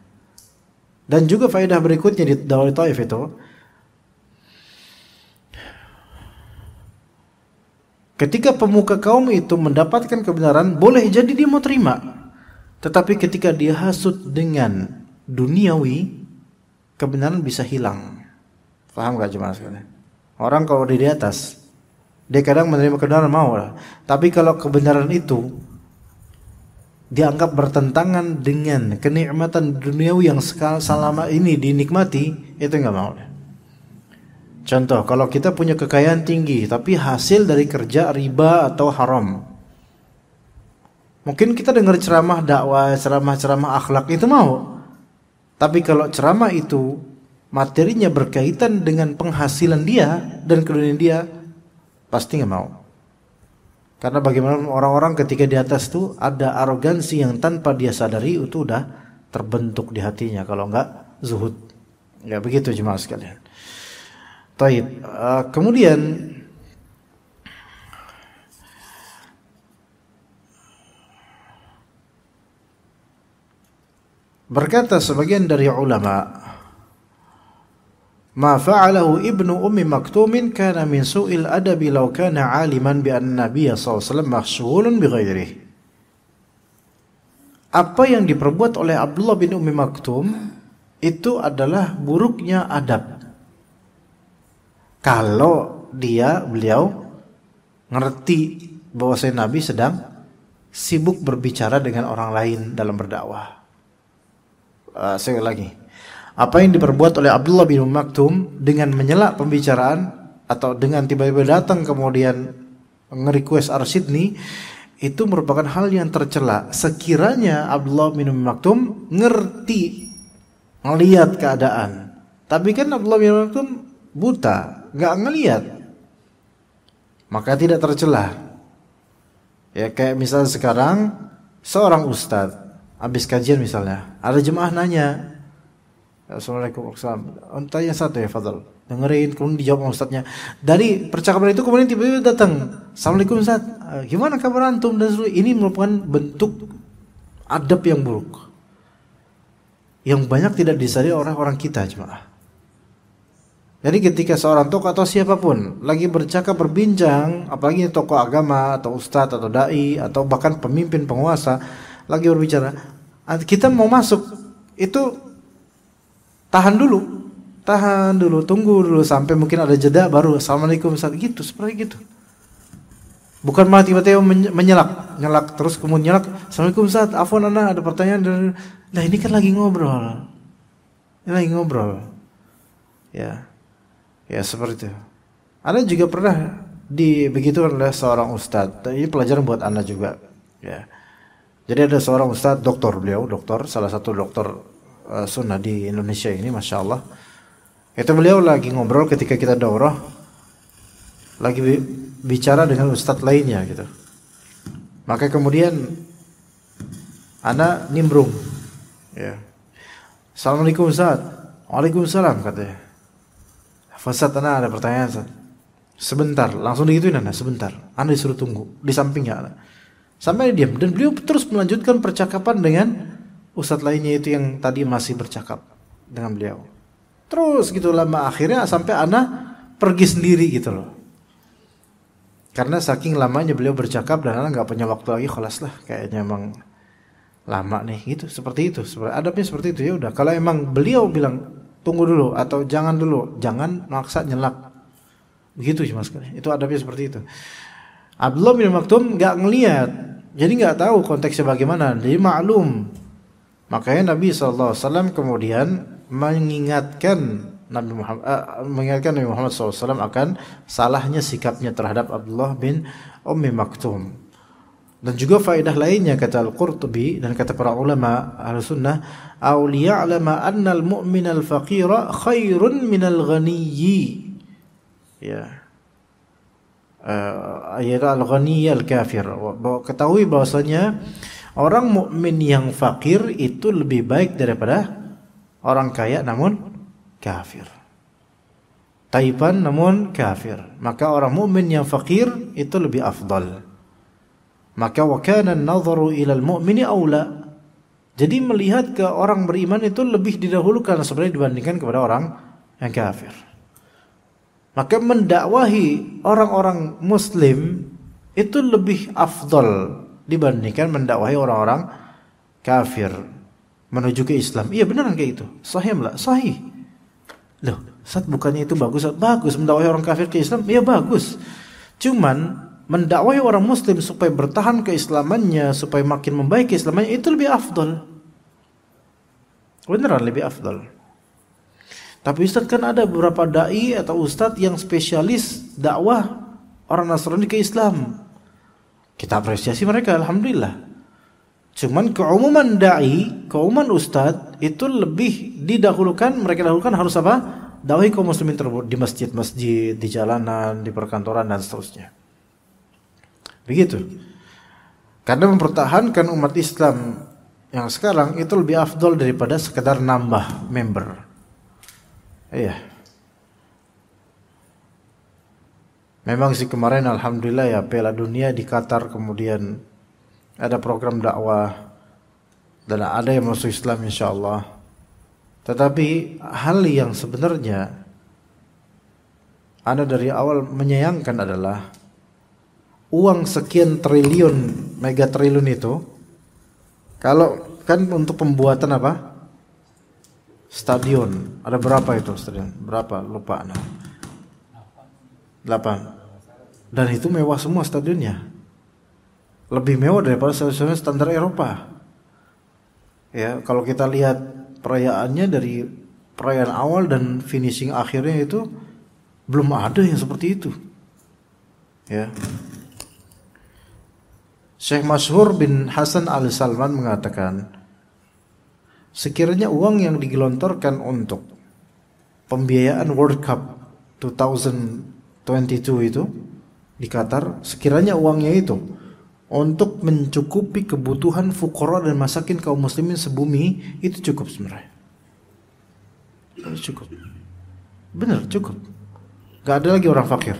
Dan juga faedah berikutnya di dakwah Taif itu, ketika pemuka kaum itu mendapatkan kebenaran, boleh jadi dia mau terima. Tetapi ketika dia hasut dengan duniawi, kebenaran bisa hilang. Paham gak jemaah sekalian? Orang kalau di atas, dia kadang menerima kebenaran mau lah. Tapi kalau kebenaran itu dianggap bertentangan dengan kenikmatan duniawi yang selama ini dinikmati, itu nggak mau. Contoh, kalau kita punya kekayaan tinggi, tapi hasil dari kerja riba atau haram, mungkin kita dengar ceramah dakwah, ceramah akhlak itu mau. Tapi kalau ceramah itu materinya berkaitan dengan penghasilan dia dan keduniaan dia, pasti nggak mau. Karena bagaimana orang-orang ketika di atas itu ada arogansi yang tanpa dia sadari itu udah terbentuk di hatinya, kalau nggak zuhud. Ya begitu jemaah sekalian. Taib. Kemudian berkata sebagian dari ulama, ma fa'alahu ibnu ummi maktumin kana min su'il adabi law kana aliman bi anna nabiyya sallallahu alaihi wasallam masyghulun bi ghairihi. Apa yang diperbuat oleh Abdullah bin Ummi Maktum itu adalah buruknya adab. Kalau beliau ngerti bahwa Nabi sedang sibuk berbicara dengan orang lain dalam berdakwah. Sekali lagi, apa yang diperbuat oleh Abdullah bin Maktum dengan menyela pembicaraan atau dengan tiba-tiba datang kemudian nge-request Ar-Sidni, itu merupakan hal yang tercela. Sekiranya Abdullah bin Maktum ngerti, ngelihat keadaan, tapi kan Abdullah bin Maktum buta, nggak ngelihat, maka tidak tercela. Ya kayak misalnya sekarang seorang ustadz habis kajian misalnya, ada jemaah nanya, Assalamualaikum warahmatullahi, tanya satu ya, fadal, dengerin, kemudian dijawab sama ustadznya. Dari percakapan itu kemudian tiba-tiba datang, Assalamualaikum ustadz, gimana kabar antum dan seluruh. Ini merupakan bentuk adab yang buruk, yang banyak tidak disadari orang-orang kita jemaah. Jadi ketika seorang tokoh atau siapapun lagi bercakap, berbincang, apalagi tokoh agama atau ustadz atau dai atau bahkan pemimpin penguasa lagi berbicara, kita mau masuk itu tahan dulu, tunggu dulu sampai mungkin ada jeda baru Assalamualaikum Ustaz, gitu, seperti gitu. Bukan malah tiba-tiba nyelak terus kemudian nyelak, Assalamualaikum Ustaz, afwan ana ada pertanyaan. Nah ini kan lagi ngobrol. Ya seperti itu. Ana juga pernah dibegitukan oleh seorang ustadz. Ini pelajaran buat Ana juga. Ya. Jadi ada seorang ustadz, doktor, salah satu doktor sunnah di Indonesia ini, masya Allah. Itu beliau lagi ngobrol ketika kita daurah, lagi bicara dengan ustadz lainnya gitu. Maka kemudian Ana nimbrung. Ya. Assalamualaikum Ustaz. Waalaikumsalam katanya. Fasad, Ana ada pertanyaan Ustaz. Sebentar, langsung digituin Ana, sebentar. Ana disuruh tunggu di sampingnya Ana. Sampai diam, dan beliau terus melanjutkan percakapan dengan ustadz lainnya itu yang tadi masih bercakap dengan beliau. Terus gitu lama, akhirnya sampai Ana pergi sendiri gitu loh. Karena saking lamanya beliau bercakap dan Ana nggak punya waktu lagi, khalas lah, kayaknya emang lama nih gitu. Seperti itu, adabnya seperti itu. Ya udah, kalau emang beliau bilang tunggu dulu atau jangan dulu, jangan maksa nyelak. Begitu sih mas, itu adabnya seperti itu. Abdullah bin Maktum nggak ngelihat, jadi nggak tahu konteksnya bagaimana, jadi maklum. Makanya Nabi SAW kemudian mengingatkan Nabi Muhammad SAW akan salahnya sikapnya terhadap Abdullah bin Ummi Maktum. Dan juga faedah lainnya kata Al-Qurtubi dan kata para ulama Ahlussunnah, "Aw liya'lama anna al-mu'mina al-faqira khairun minal ghaniyyi." Ya. Ayat al-ghaniyyi al-kafir. Ketahui bahwasanya orang mukmin yang fakir itu lebih baik daripada orang kaya namun kafir. Taiban namun kafir. Maka orang mukmin yang fakir itu lebih afdal. Maka wa kana an-nadharu ila al-mu'mini aula. Jadi melihat ke orang beriman itu lebih didahulukan sebenarnya dibandingkan kepada orang yang kafir. Maka mendakwahi orang-orang muslim itu lebih afdal dibandingkan mendakwahi orang-orang kafir menuju ke Islam. Iya benar kayak itu. Sahih enggak? Sahih. Loh, Ustaz, bukannya itu bagus? Bagus, mendakwahi orang kafir ke Islam, ya bagus. Cuman mendakwahi orang muslim supaya bertahan keislamannya, supaya makin membaik keislamannya, itu lebih afdal. Beneran lebih afdal. Tapi Ustaz, kan ada beberapa dai atau ustaz yang spesialis dakwah orang Nasrani ke Islam. Kita apresiasi mereka, alhamdulillah. Cuman keumuman dai, keumuman ustaz itu lebih didahulukan, mereka dahulukan harus apa? Dakwahi kaum muslimin tersebut di masjid-masjid, di jalanan, di perkantoran dan seterusnya. Begitu. Karena mempertahankan umat Islam yang sekarang itu lebih afdol daripada sekedar nambah member. Iya. Memang sih kemarin alhamdulillah ya Piala Dunia di Qatar, kemudian ada program dakwah dan ada yang masuk Islam insyaallah. Tetapi hal yang sebenarnya Anda dari awal menyayangkan adalah uang sekian triliun, mega triliun itu, kalau kan untuk pembuatan apa? Stadion. Ada berapa itu stadion? Berapa? Lupa. 8. Dan itu mewah semua stadionnya. Lebih mewah daripada stadion standar Eropa. Ya, kalau kita lihat perayaannya dari perayaan awal dan finishing akhirnya itu belum ada yang seperti itu. Ya. Syekh Masyhur bin Hasan Al Salman mengatakan, sekiranya uang yang digelontorkan untuk pembiayaan World Cup 2022 itu di Qatar, sekiranya uangnya itu untuk mencukupi kebutuhan fuqara dan masakin kaum muslimin sebumi, itu cukup sebenarnya. Itu cukup. Benar, cukup. Gak ada lagi orang fakir.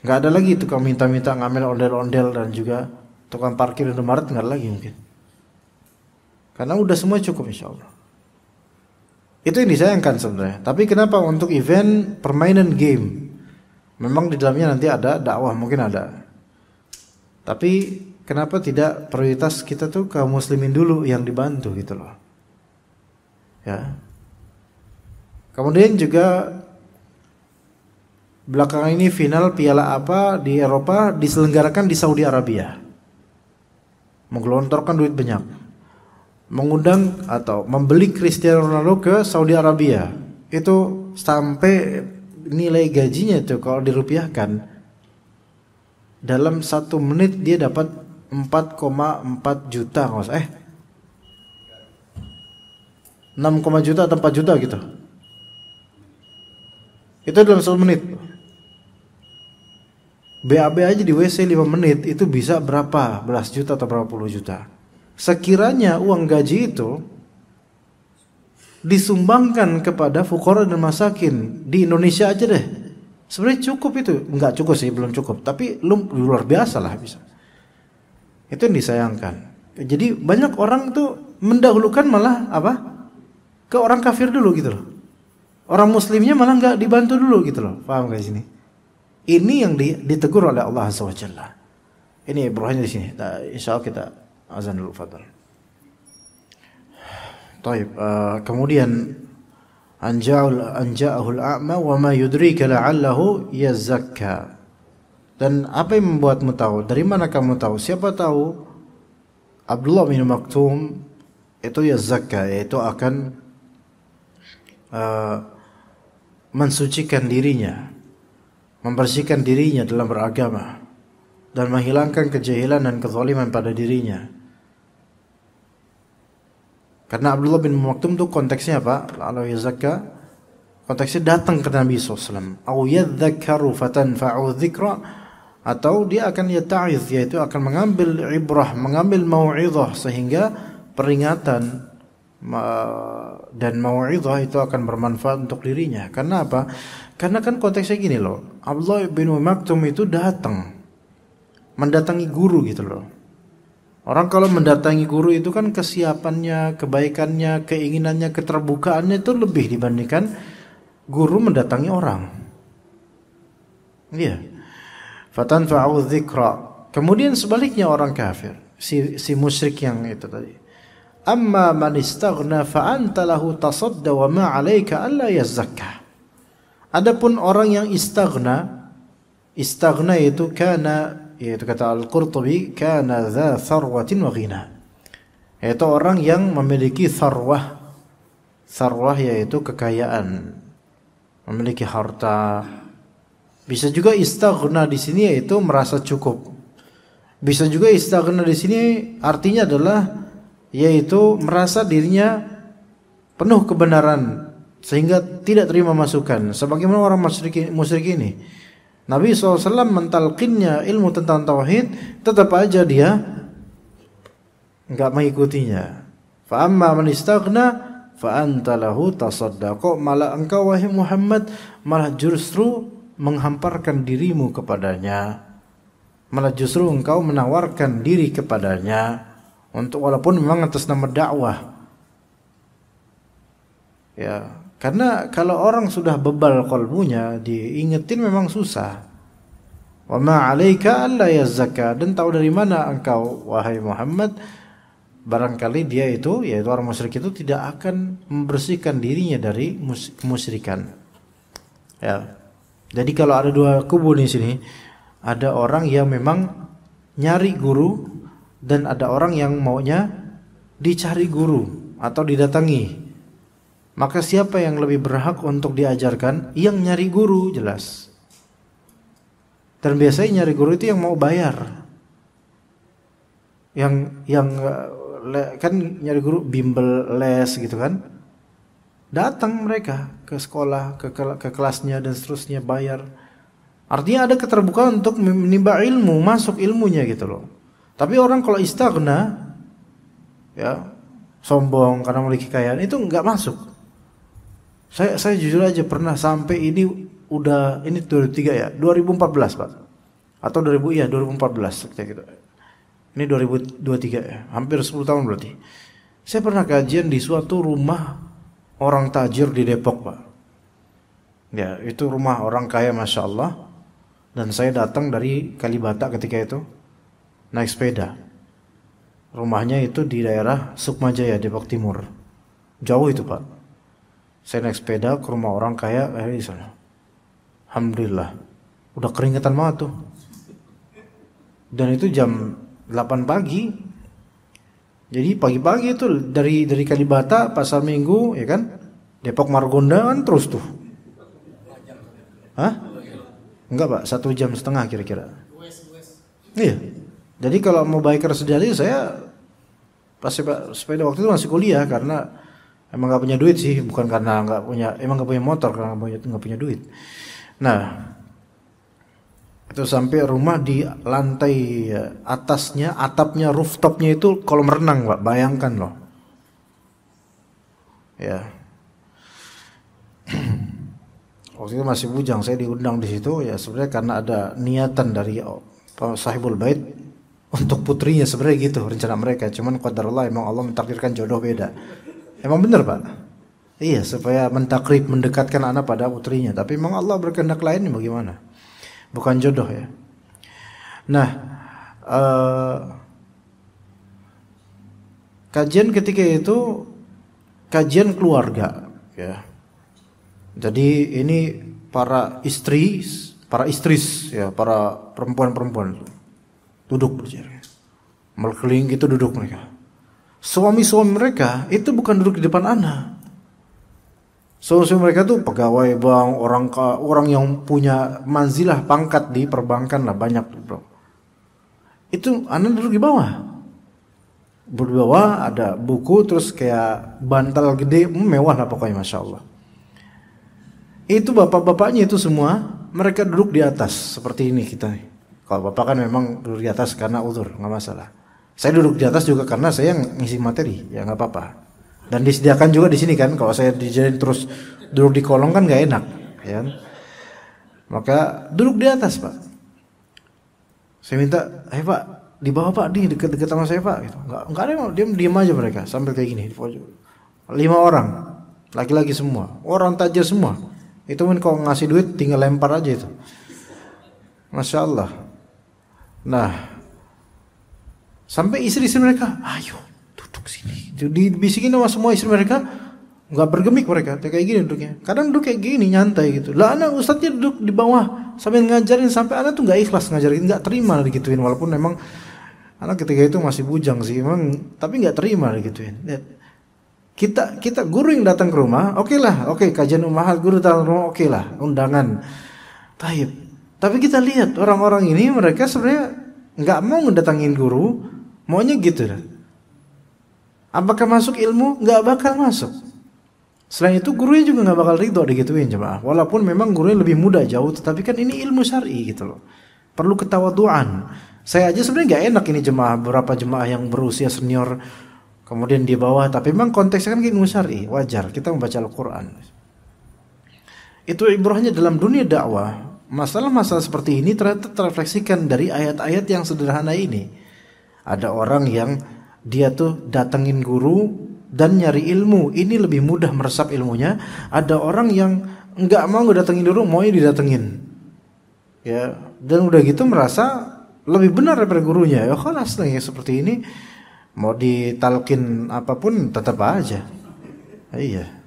Gak ada lagi tukang minta-minta ngambil ondel-ondel dan juga tukang parkir Indomaret, gak ada lagi mungkin. Karena udah semua cukup insyaallah. Itu yang disayangkan sebenarnya. Tapi kenapa untuk event permainan game, memang di dalamnya nanti ada dakwah, mungkin ada. Tapi kenapa tidak prioritas kita tuh kaum muslimin dulu yang dibantu gitu loh. Ya. Kemudian juga belakangan ini final piala apa di Eropa diselenggarakan di Saudi Arabia. Menggelontorkan duit banyak. Mengundang atau membeli Cristiano Ronaldo ke Saudi Arabia. Itu sampai nilai gajinya tuh kalau dirupiahkan, dalam 1 menit dia dapat 4,4 juta, 6, juta atau 4 juta gitu. Itu dalam 1 menit. BAB aja di WC 5 menit itu bisa berapa belas juta atau berapa puluh juta. Sekiranya uang gaji itu disumbangkan kepada fuqara dan masakin di Indonesia aja deh, sebenarnya cukup itu. Enggak cukup sih, belum cukup, tapi luar biasa lah bisa. Itu yang disayangkan. Jadi banyak orang tuh mendahulukan malah apa? Ke orang kafir dulu gitu loh. Orang muslimnya malah enggak dibantu dulu gitu loh. Paham gak di sini? Ini yang ditegur oleh Allah Azza wa Jalla. Ini ibrohnya di sini. Nah, insyaallah kita azan dulu, fadhal. Baik, kemudian anja'ahul a'ma wa ma yudrika la'allahu yazakka. Dan apa yang membuatmu tahu? Dari mana kamu tahu? Siapa tahu Abdullah bin Maktum itu yazakka, yaitu akan mensucikan dirinya, membersihkan dirinya dalam beragama dan menghilangkan kejahilan dan kezaliman pada dirinya. Karena Abdullah bin Maktum itu konteksnya apa? Lalu yazakka, konteksnya datang ke Nabi SAW. Au yadzakkaru fatanfa'u dzikra, atau dia akan yata'iz, yaitu akan mengambil ibrah, mengambil mau'izah, sehingga peringatan dan mau'izah itu akan bermanfaat untuk dirinya. Karena apa? Karena kan konteksnya gini loh. Abdullah bin Maktum itu datang mendatangi guru gitu loh. Orang kalau mendatangi guru itu kan kesiapannya, kebaikannya, keinginannya, keterbukaannya itu lebih dibandingkan guru mendatangi orang. Iya. Fatanfa'u dzikra. Kemudian sebaliknya orang kafir, si musyrik yang itu tadi. Amma man istaghna fa anta lahu tasadda wa ma 'alaika alla yazakka. Adapun orang yang istaghna itu kana, yaitu kata Al-Qurtubi, kana dza tharwatin wa ghina. Yaitu orang yang memiliki tharwah. Tharwah yaitu kekayaan, memiliki harta. Bisa juga istaghna di sini yaitu merasa cukup. Bisa juga istaghna di sini artinya adalah yaitu merasa dirinya penuh kebenaran sehingga tidak terima masukan, sebagaimana orang musyrik ini. Nabi SAW mentalqinnya ilmu tentang tauhid, tetap aja dia enggak mengikutinya. Fa amma man istaghna fa anta lahu tasadda. Kok malah engkau wahai Muhammad malah justru menghamparkan dirimu kepadanya, malah justru engkau menawarkan diri kepadanya, untuk walaupun memang atas nama dakwah. Ya, karena kalau orang sudah bebal qalbunya, diingetin memang susah. Wa ma 'alaika alla yazakka, dan tahu dari mana engkau wahai Muhammad, barangkali dia itu, yaitu orang musyrik itu tidak akan membersihkan dirinya dari kemusyrikan. Ya. Jadi kalau ada dua kubu di sini, ada orang yang memang nyari guru dan ada orang yang maunya dicari guru atau didatangi. Maka siapa yang lebih berhak untuk diajarkan? Yang nyari guru, jelas. Dan biasanya nyari guru itu yang mau bayar. Yang kan nyari guru bimbel les gitu kan. Datang mereka ke sekolah, ke kelasnya dan seterusnya, bayar. Artinya ada keterbukaan untuk menimba ilmu, masuk ilmunya gitu loh. Tapi orang kalau istaghna, ya, sombong karena memiliki kekayaan, itu enggak masuk. Saya jujur aja pernah sampai ini 2003 ya, 2014 Pak. Atau 2014 kayak gitu. Ini 2023 ya, hampir 10 tahun berarti. Saya pernah kajian di suatu rumah orang tajir di Depok Pak. Ya, itu rumah orang kaya Masya Allah. Dan saya datang dari Kalibata ketika itu, naik sepeda. Rumahnya itu di daerah Sukmajaya, Depok Timur. Jauh itu Pak. Saya naik sepeda ke rumah orang kaya di sana. Alhamdulillah, udah keringetan banget tuh. Dan itu jam 8 pagi. Jadi pagi-pagi itu dari Kalibata, Pasar Minggu, ya kan? Depok Margonda kan terus tuh. Hah? Enggak Pak, 1,5 jam kira-kira. Iya. Jadi kalau mau biker sejati, saya pas sepeda waktu itu masih kuliah, karena emang nggak punya duit sih, bukan karena emang nggak punya motor, karena nggak punya duit. Nah, itu sampai rumah di lantai atasnya, atapnya, rooftopnya itu kolam renang Pak, bayangkan loh. Ya. Waktu itu masih bujang, saya diundang di situ ya sebenarnya karena ada niatan dari sahibul bait untuk putrinya, sebenarnya gitu rencana mereka. Cuman qadarullah, emang Allah mentakdirkan jodoh beda. Emang benar Pak? Iya, supaya mentakrib, mendekatkan anak pada putrinya. Tapi emang Allah berkehendak lain, bagaimana? Bukan jodoh ya. Nah, kajian ketika itu kajian keluarga ya. Jadi ini para istris ya, para perempuan-perempuan duduk berjarak. Melkeliling gitu duduk mereka. Suami-suami mereka itu bukan duduk di depan anak. Suami-suami mereka tuh pegawai bank, orang yang punya manzilah, pangkat di perbankan lah, banyak bro. Itu anak duduk di bawah. Di bawah ada buku, terus kayak bantal gede, mewah lah pokoknya, Masya Allah. Itu bapak-bapaknya itu semua, mereka duduk di atas seperti ini kita. Kalau bapak kan memang duduk di atas karena uzur, nggak masalah. Saya duduk di atas juga karena saya ngisi materi, ya nggak apa-apa. Dan disediakan juga di sini kan, kalau saya dijadiin terus duduk di kolong kan nggak enak, ya. Maka duduk di atas Pak. Saya minta, Pak, di bawah Pak, di dekat-dekat sama saya Pak. Gitu. Nggak ada, diam aja mereka sambil kayak gini. 5 orang, laki-laki semua, orang tajir semua. Itu kan kalau ngasih duit tinggal lempar aja itu. Masya Allah. Nah, sampai istri-istri mereka, ayo duduk. duduk sini. Dibisikin sama semua istri mereka, nggak bergemik mereka, kayak gini duduknya. Kadang duduk kayak gini nyantai gitu. Lah anak ustadznya duduk di bawah sambil ngajarin, sampai anak tuh nggak ikhlas ngajarin, nggak terima digituin, walaupun memang anak ketika itu masih bujang sih, emang, tapi nggak terima digituin. Kita guru yang datang ke rumah, oke kajian ummahat guru datang ke rumah, oke lah, undangan. Tapi kita lihat orang-orang ini mereka sebenarnya nggak mau ngedatangin guru, maunya gitu dah. Apakah masuk ilmu? Nggak bakal masuk. Selain itu gurunya juga nggak bakal ridho digituin jemaah. Walaupun memang gurunya lebih muda jauh, tetapi kan ini ilmu syar'i gitu loh. Perlu ketawaduan. Saya aja sebenarnya nggak enak ini jemaah, beberapa jemaah yang berusia senior, kemudian di bawah, tapi memang konteksnya kan ilmu syar'i, wajar kita membaca Al-Quran. Itu ibrahnya dalam dunia dakwah. Masalah-masalah seperti ini ternyata terrefleksikan dari ayat-ayat yang sederhana ini. Ada orang yang dia tuh datengin guru dan nyari ilmu, ini lebih mudah meresap ilmunya. Ada orang yang nggak mau ngedatengin guru, maunya didatengin, ya, dan udah gitu merasa lebih benar daripada gurunya. Ya khalas lah, ya seperti ini mau ditalkin apapun tetap aja. Iya.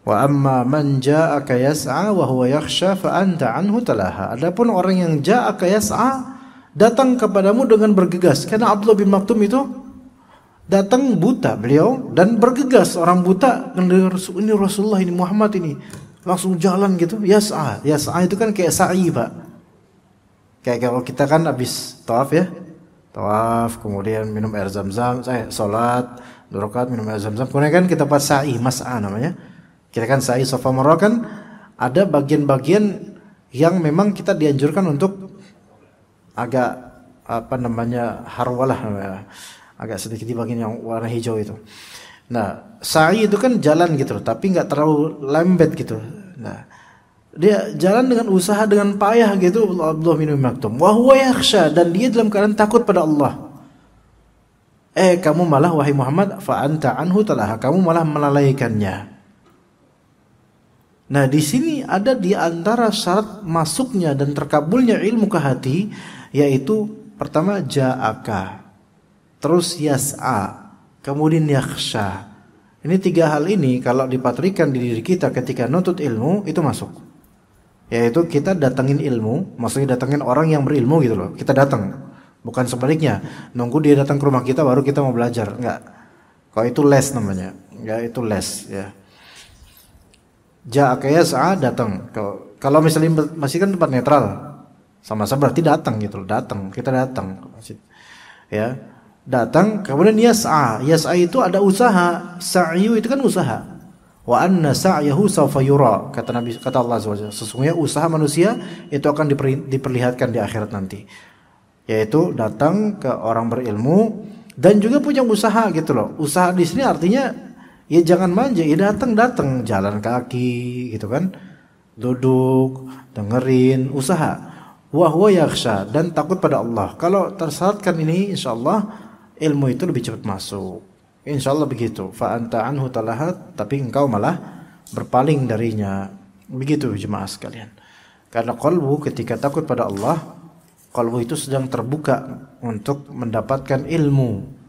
Wa amma man ja'aka yas'a wa huwa yakhsha fa anta anhu talaha. Adapun orang yang ja'aka yas'a, datang kepadamu dengan bergegas. Karena Abdullah bin Maktum itu datang buta beliau dan bergegas, orang buta, ini Rasulullah, ini Muhammad ini, langsung jalan gitu. Yas'a itu kan kayak sa'i Pak. Kayak kalau kita kan habis tawaf ya, tawaf kemudian minum air zam-zam, salat 2 rakaat minum air zam-zam, kemudian kan kita buat sa'i, mas'a namanya. Kita kan sa'i Safa Marwah, kan ada bagian-bagian yang memang kita dianjurkan untuk agak harwalah namanya, agak sedikit di bagian yang warna hijau itu. Nah, sa'i itu kan jalan gitu, tapi nggak terlalu lembet gitu. Nah, dia jalan dengan usaha, dengan payah gitu. Abdullah bin Maktum, wa huwa yakhsha, dan dia dalam keadaan takut pada Allah. Kamu malah wahai Muhammad, fa anta anhu talaha, kamu malah melalaikannya. Nah, di sini ada di antara syarat masuknya dan terkabulnya ilmu ke hati, yaitu pertama ja'aka, terus yas'a, kemudian yakhsha. Ini 3 hal ini kalau dipatrikan di diri kita ketika nuntut ilmu, itu masuk. Yaitu kita datangin ilmu, maksudnya datangin orang yang berilmu gitu loh. Kita datang, bukan sebaliknya, nunggu dia datang ke rumah kita baru kita mau belajar. Enggak. Kalau itu les namanya. Ya, itu les ya. Ja'aka yas'a, datang. Kalau misalnya masih kan tempat netral, sama-sama berarti datang gitu loh, datang. Kita datang ke masjid. Ya. Datang, kemudian yas'a. Yas'a itu ada usaha. Sa'yu itu kan usaha. Wa anna sa'yahu sawfa yura. Kata Nabi, kata Allah SWT, sesungguhnya usaha manusia itu akan diperlihatkan di akhirat nanti. Yaitu datang ke orang berilmu dan juga punya usaha gitu loh. Usaha di sini artinya ya jangan manja, ya datang jalan kaki gitu kan. Duduk, dengerin, usaha. Wa huwa yakhsha, dan takut pada Allah. Kalau tersyaratkan ini, insyaallah ilmu itu lebih cepat masuk. Insyaallah begitu. Fa anta anhu talahat, tapi engkau malah berpaling darinya. Begitu jemaah sekalian. Karena qalbu ketika takut pada Allah, qalbu itu sedang terbuka untuk mendapatkan ilmu.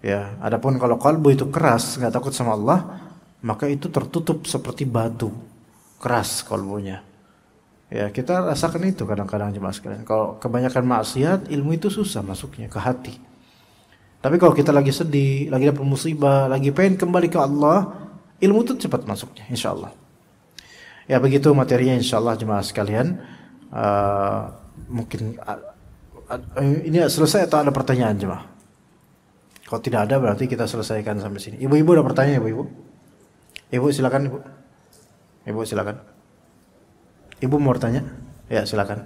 Ya, adapun kalau qalbu itu keras, enggak takut sama Allah, maka itu tertutup seperti batu. Keras qalbunya. Ya, kita rasakan itu kadang-kadang jemaah sekalian. Kalau kebanyakan maksiat, ilmu itu susah masuknya ke hati. Tapi kalau kita lagi sedih, lagi dapat musibah, lagi pengen kembali ke Allah, ilmu itu cepat masuknya, insyaallah. Ya begitu materinya insyaallah jemaah sekalian. Mungkin ini selesai atau ada pertanyaan jemaah? Kalau tidak ada berarti kita selesaikan sampai sini. Ibu-ibu ada pertanyaan ibu-ibu? Ibu silakan ibu. Ibu silakan. Ibu mau bertanya? Ya silakan.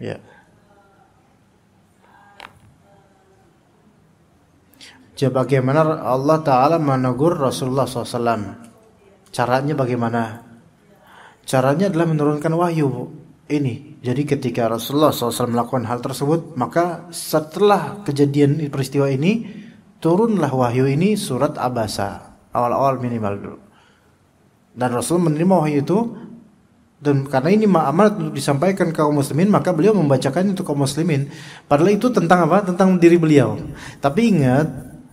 Ya. Bagaimana Allah Ta'ala menegur Rasulullah SAW? Caranya bagaimana? Caranya adalah menurunkan wahyu. Ini Jadi ketika Rasulullah SAW melakukan hal tersebut, maka setelah kejadian peristiwa ini, turunlah wahyu ini surat Abasa, awal-awal minimal dulu. Dan Rasul menerima wahyu itu, dan karena ini amanat untuk disampaikan ke kaum muslimin, maka beliau membacakannya untuk kaum muslimin. Padahal itu tentang apa? Tentang diri beliau. Tapi ingat,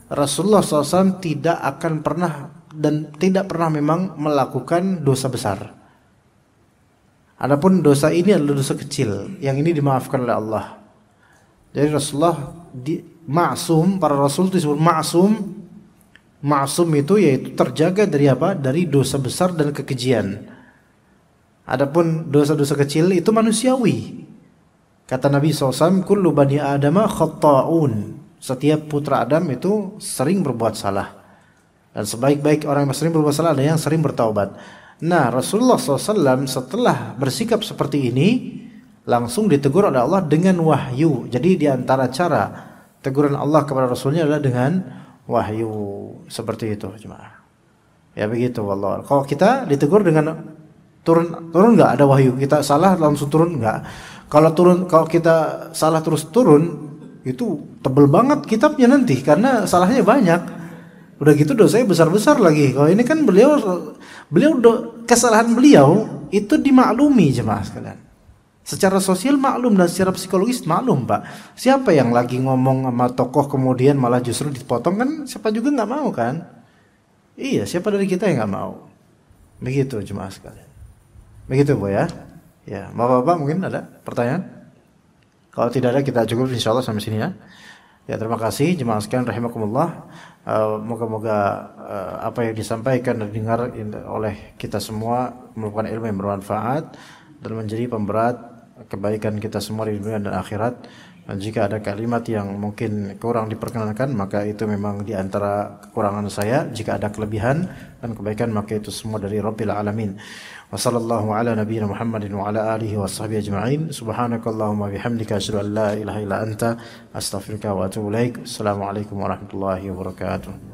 Rasulullah SAW tidak akan pernah dan tidak pernah memang melakukan dosa besar. Adapun dosa ini adalah dosa kecil, yang ini dimaafkan oleh Allah. Jadi Rasulullah ma'sum, para rasul disebut ma'sum. Ma'sum itu yaitu terjaga dari apa? Dari dosa besar dan kekejian. Adapun dosa-dosa kecil itu manusiawi. Kata Nabi SAW, kullu bani adama khatta'un. Setiap putra Adam itu sering berbuat salah. Dan sebaik-baik orang yang sering berbuat salah ada yang sering bertaubat. Nah, Rasulullah SAW setelah bersikap seperti ini, langsung ditegur oleh Allah dengan wahyu. Jadi di antara cara teguran Allah kepada Rasulnya adalah dengan wahyu. Seperti itu, jemaah. Ya begitu, wallah. Kalau kita ditegur dengan turun nggak ada wahyu, kita salah langsung turun nggak? Kalau kita salah terus turun, itu tebel banget kitabnya nanti, karena salahnya banyak. Udah gitu dosanya besar-besar lagi. Kalau ini kan beliau kesalahan beliau itu dimaklumi jemaah sekalian. Secara sosial maklum dan secara psikologis maklum, Pak. Siapa yang lagi ngomong sama tokoh kemudian malah justru dipotong, kan siapa juga nggak mau kan? Iya, siapa dari kita yang nggak mau? Begitu jemaah sekalian. Begitu Bu ya. Ya, Bapak-bapak mungkin ada pertanyaan? Kalau tidak ada kita cukup insyaallah sampai sini ya. Ya, terima kasih jemaah sekalian rahimakumullah. Moga-moga apa yang disampaikan dan didengar oleh kita semua merupakan ilmu yang bermanfaat dan menjadi pemberat kebaikan kita semua di dunia dan akhirat. Dan jika ada kalimat yang mungkin kurang diperkenankan, maka itu memang di antara kekurangan saya. Jika ada kelebihan dan kebaikan, maka itu semua dari Rabbil Alamin. Wa sallallahu ala nabiyyina Muhammadin wa ala alihi wa sahbihi ajma'in. Subhanakallahumma bihamdika asyhadu an la ilaha illa anta astaghfiruka wa atubu ilaik. Assalamualaikum warahmatullahi wabarakatuh.